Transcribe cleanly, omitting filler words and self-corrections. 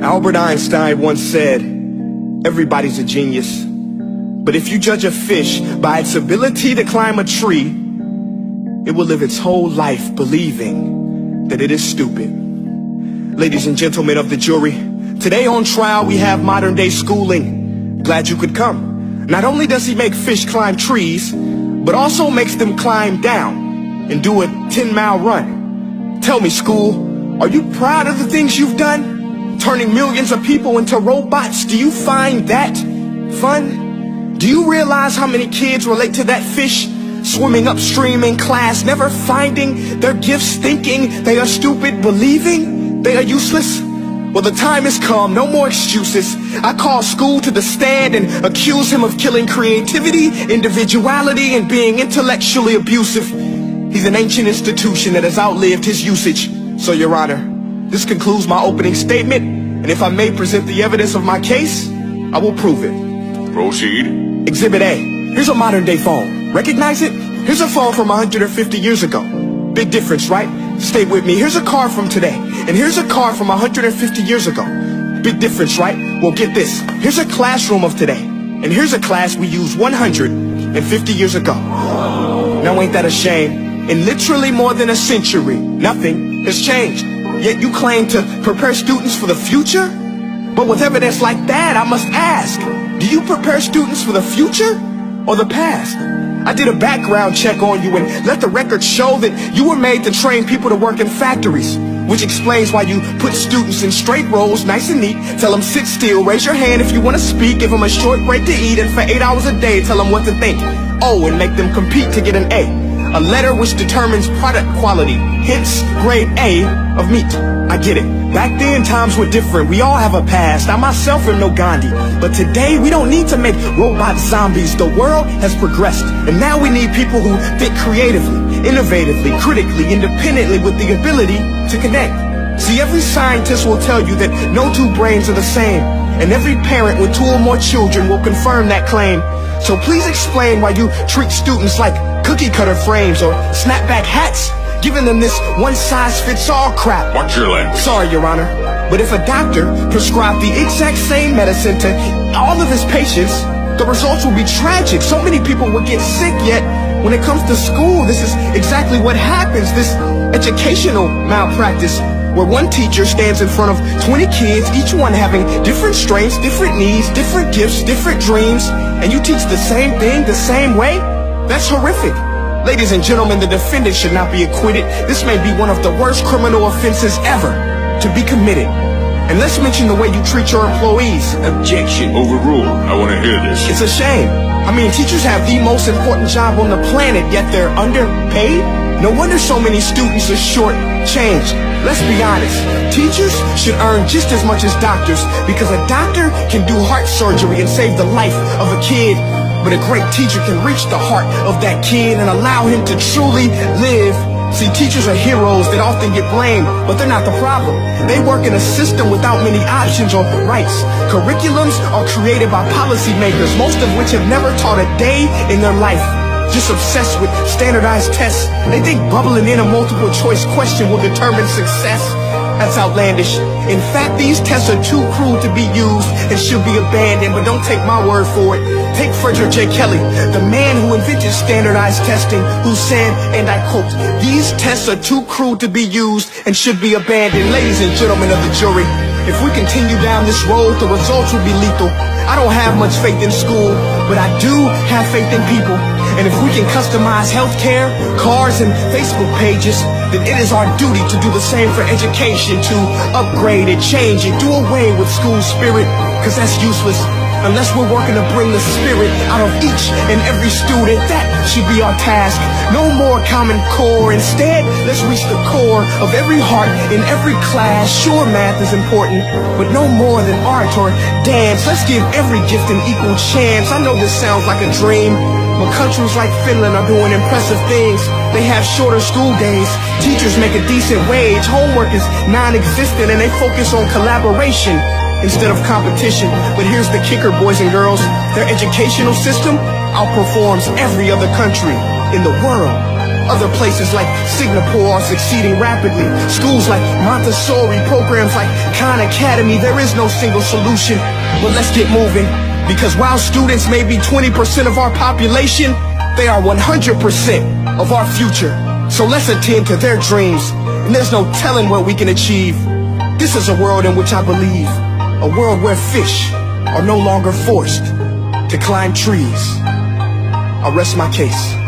Albert Einstein once said, everybody's a genius. But if you judge a fish by its ability to climb a tree, it will live its whole life believing that it is stupid. Ladies and gentlemen of the jury, today on trial we have modern day schooling. Glad you could come. Not only does he make fish climb trees, but also makes them climb down and do a 10-mile run. Tell me, school, are you proud of the things you've done? Turning millions of people into robots, do you find that fun? Do you realize how many kids relate to that fish swimming upstream in class, never finding their gifts, thinking they are stupid, believing they are useless? Well, the time has come, no more excuses. I call school to the stand and accuse him of killing creativity, individuality, and being intellectually abusive. He's an ancient institution that has outlived his usage. So, Your Honor, this concludes my opening statement, and if I may present the evidence of my case, I will prove it. Proceed. Exhibit A. Here's a modern day phone. Recognize it? Here's a phone from 150 years ago. Big difference, right? Stay with me. Here's a car from today, and here's a car from 150 years ago. Big difference, right? Well, get this. Here's a classroom of today, and here's a class we used 150 years ago. Now ain't that a shame? In literally more than a century, nothing has changed. Yet you claim to prepare students for the future? But with evidence like that, I must ask, do you prepare students for the future or the past? I did a background check on you and let the record show that you were made to train people to work in factories, which explains why you put students in straight rows, nice and neat, tell them sit still, raise your hand if you want to speak, give them a short break to eat, and for 8 hours a day tell them what to think. Oh, and make them compete to get an A. A letter which determines product quality, hence grade A of meat. I get it. Back then, times were different. We all have a past. I myself am no Gandhi. But today, we don't need to make robot zombies. The world has progressed. And now we need people who think creatively, innovatively, critically, independently, with the ability to connect. See, every scientist will tell you that no two brains are the same. And every parent with 2 or more children will confirm that claim. So please explain why you treat students like cookie cutter frames or snapback hats, giving them this one-size-fits-all crap. Watch your language. Sorry, Your Honor, but if a doctor prescribed the exact same medicine to all of his patients, the results will be tragic. So many people will get sick, yet when it comes to school, this is exactly what happens. This educational malpractice, where one teacher stands in front of 20 kids, each one having different strengths, different needs, different gifts, different dreams, and you teach the same thing the same way? That's horrific. Ladies and gentlemen, the defendant should not be acquitted. This may be one of the worst criminal offenses ever to be committed. And let's mention the way you treat your employees. Objection. Overruled. I want to hear this. It's a shame. I mean, teachers have the most important job on the planet, yet they're underpaid? No wonder so many students are short-changed. Let's be honest. Teachers should earn just as much as doctors, because a doctor can do heart surgery and save the life of a kid. But a great teacher can reach the heart of that kid and allow him to truly live. See, teachers are heroes that often get blamed, but they're not the problem. They work in a system without many options or rights. Curriculums are created by policymakers, most of which have never taught a day in their life. Just obsessed with standardized tests. They think bubbling in a multiple choice question will determine success. That's outlandish. In fact, these tests are too cruel to be used and should be abandoned, but don't take my word for it. Take Frederick J. Kelly, the man who invented standardized testing, who said, and I quote, "These tests are too cruel to be used and should be abandoned." Ladies and gentlemen of the jury, if we continue down this road, the results will be lethal. I don't have much faith in school, but I do have faith in people. And if we can customize healthcare, cars, and Facebook pages, then it is our duty to do the same for education, to upgrade it, change it, do away with school spirit, because that's useless. Unless we're working to bring the spirit out of each and every student, that should be our task. No more Common Core. Instead, let's reach the core of every heart in every class. Sure, math is important, but no more than art or dance. Let's give every gift an equal chance. I know this sounds like a dream, but countries like Finland are doing impressive things. They have shorter school days. Teachers make a decent wage. Homework is non-existent, and they focus on collaboration instead of competition. But here's the kicker, boys and girls. Their educational system outperforms every other country in the world. Other places like Singapore are succeeding rapidly. Schools like Montessori, programs like Khan Academy. There is no single solution, but let's get moving. Because while students may be 20% of our population, they are 100% of our future. So let's attend to their dreams, and there's no telling what we can achieve. This is a world in which I believe, a world where fish are no longer forced to climb trees. I rest my case.